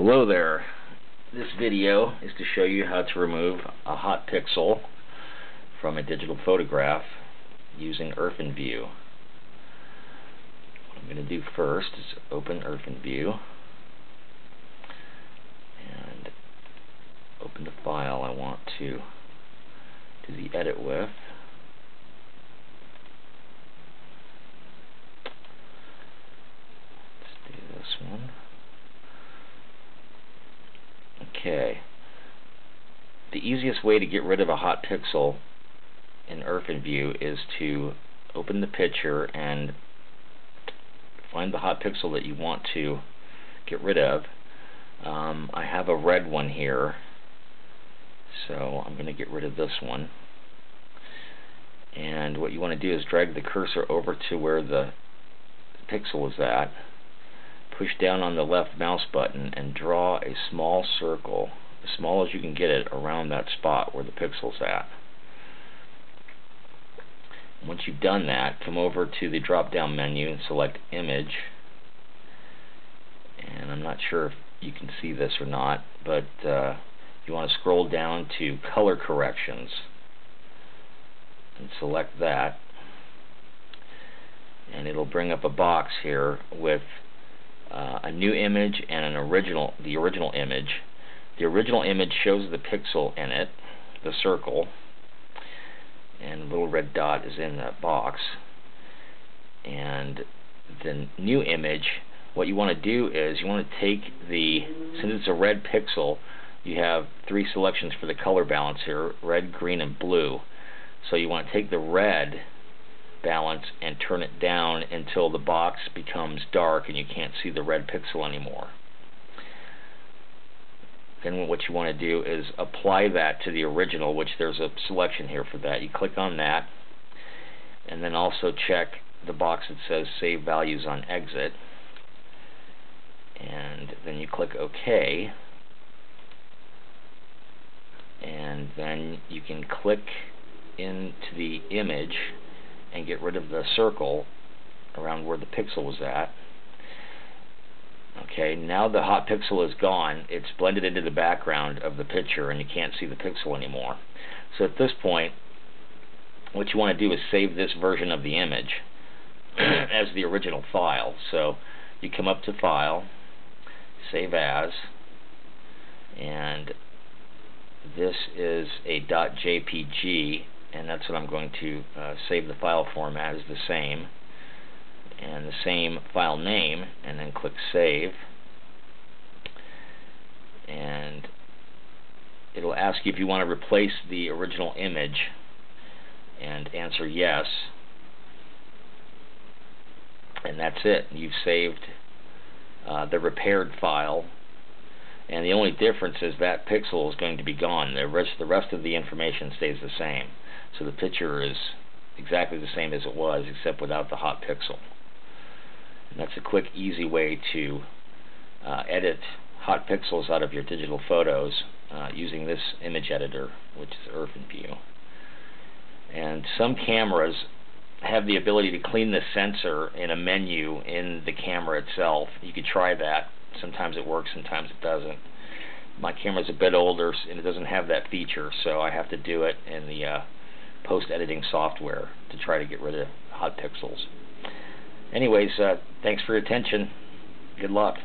Hello there. This video is to show you how to remove a hot pixel from a digital photograph using IrfanView. What I'm going to do first is open IrfanView and open the file I want to do the edit with. Let's do this one. Okay. The easiest way to get rid of a hot pixel in IrfanView is to open the picture and find the hot pixel that you want to get rid of. I have a red one here, so I'm going to get rid of this one. And what you want to do is drag the cursor over to where the pixel is at. Push down on the left mouse button and draw a small circle, as small as you can get it, around that spot where the pixel's at. Once you've done that, come over to the drop-down menu and select Image. And I'm not sure if you can see this or not, but you want to scroll down to Color Corrections and select that. And it'll bring up a box here with a new image and the original image. The original image shows the pixel in it, the circle, and a little red dot is in that box. And the new image, what you want to do is you want to take since it's a red pixel, you have three selections for the color balance here: red, green, and blue. So you want to take the red balance and turn it down until the box becomes dark and you can't see the red pixel anymore. Then what you want to do is apply that to the original, which there's a selection here for that. You click on that and then also check the box that says Save Values on Exit, and then you click OK, and then you can click into the image and get rid of the circle around where the pixel was at. Okay, now the hot pixel is gone. It's blended into the background of the picture and you can't see the pixel anymore. So at this point, what you want to do is save this version of the image as the original file. So you come up to File, Save As, and this is a .jpg, and that's what I'm going to save the file format as the same, and the same file name, and then click Save, and it'll ask you if you want to replace the original image, and answer yes, and that's it. You've saved the repaired file, and the only difference is that pixel is going to be gone. The rest of the information stays the same. So the picture is exactly the same as it was, except without the hot pixel. And that's a quick, easy way to edit hot pixels out of your digital photos using this image editor, which is IrfanView. And some cameras have the ability to clean the sensor in a menu in the camera itself. You could try that. Sometimes it works, sometimes it doesn't. My camera's a bit older and it doesn't have that feature, so I have to do it in the post-editing software to try to get rid of hot pixels. Anyways, thanks for your attention. Good luck.